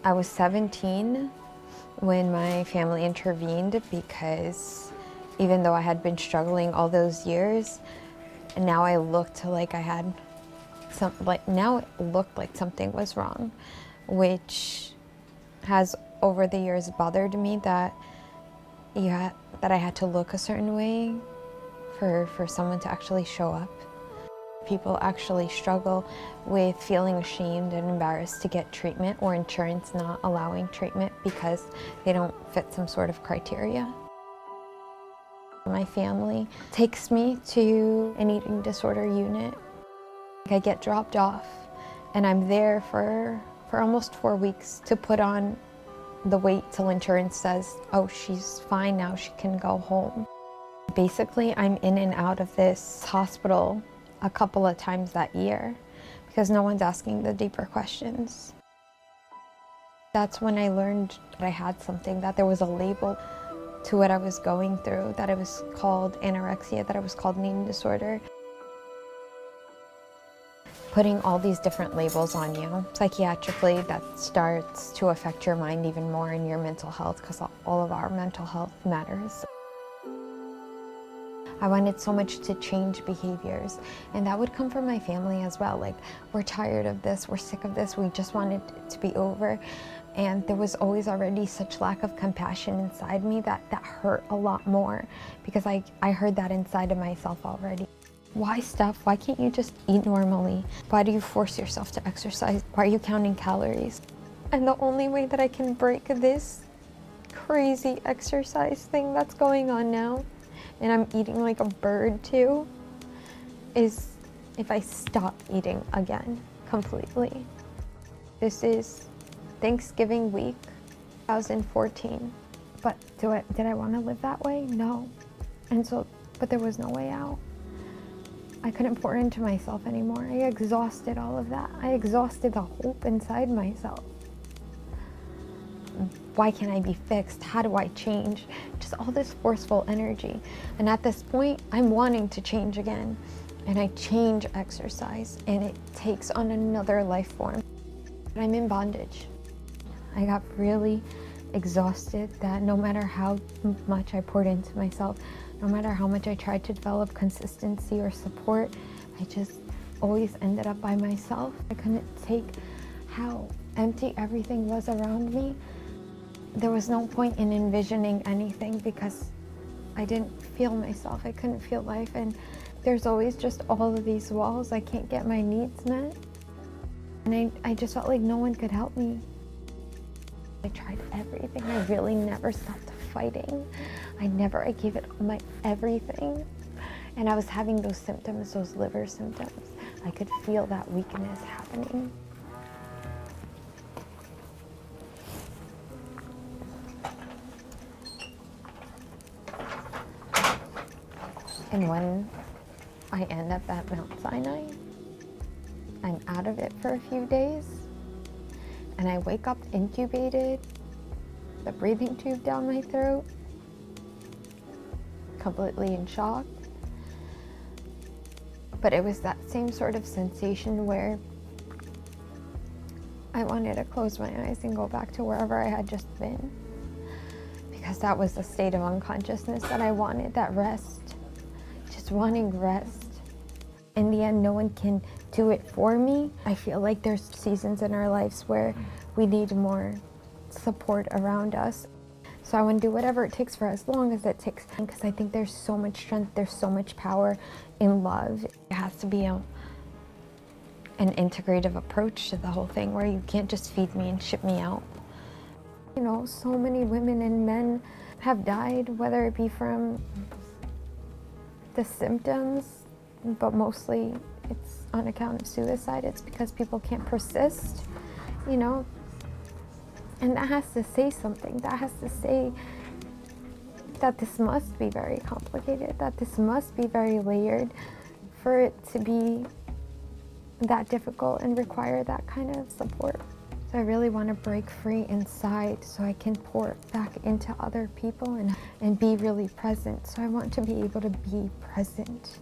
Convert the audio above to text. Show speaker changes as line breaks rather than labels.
I was 17 when my family intervened because even though I had been struggling all those years, and now I looked like I had now it looked like something was wrong, which has over the years bothered me that that I had to look a certain way for someone to actually show up. People actually struggle with feeling ashamed and embarrassed to get treatment, or insurance not allowing treatment because they don't fit some sort of criteria. My family takes me to an eating disorder unit. I get dropped off and I'm there for almost 4 weeks to put on the weight till insurance says, oh, she's fine now, she can go home. Basically, I'm in and out of this hospital a couple of times that year because no one's asking the deeper questions. That's when I learned that I had something, that there was a label to what I was going through, that it was called anorexia, that it was called an eating disorder. Putting all these different labels on you psychiatrically, that starts to affect your mind even more and your mental health, because all of our mental health matters. I wanted so much to change behaviors, and that would come from my family as well. Like, we're tired of this, we're sick of this, we just wanted it to be over. And there was always already such lack of compassion inside me that hurt a lot more, because I heard that inside of myself already. Why stuff? Why can't you just eat normally? Why do you force yourself to exercise? Why are you counting calories? And the only way that I can break this crazy exercise thing that's going on now, and I'm eating like a bird too, is if I stop eating again completely. This is Thanksgiving week, 2014. But did I want to live that way? No. But there was no way out. I couldn't pour into myself anymore. I exhausted all of that. I exhausted the hope inside myself. Why can't I be fixed? How do I change? Just all this forceful energy. And at this point, I'm wanting to change again. And I change exercise, and it takes on another life form. I'm in bondage. I got really exhausted that no matter how much I poured into myself, no matter how much I tried to develop consistency or support, I just always ended up by myself. I couldn't take how empty everything was around me. There was no point in envisioning anything because I didn't feel myself. I couldn't feel life, and there's always just all of these walls. I can't get my needs met, and I just felt like no one could help me. I tried everything. I really never stopped fighting. I gave it my everything. And I was having those symptoms, those liver symptoms. I could feel that weakness happening. And when I end up at Mount Sinai, I'm out of it for a few days, and I wake up intubated, the breathing tube down my throat, completely in shock. But it was that same sort of sensation where I wanted to close my eyes and go back to wherever I had just been, because that was the state of unconsciousness that I wanted, that rest, just wanting rest. In the end, no one can do it for me. I feel like there's seasons in our lives where we need more support around us. So I want to do whatever it takes for as long as it takes, because I think there's so much strength, there's so much power in love. It has to be an integrative approach to the whole thing, where you can't just feed me and ship me out. You know, so many women and men have died, whether it be from the symptoms, but mostly it's on account of suicide. It's because people can't persist, you know. And that has to say something. That has to say that this must be very complicated, that this must be very layered for it to be that difficult and require that kind of support. So I really want to break free inside so I can pour back into other people and be really present. So I want to be able to be present.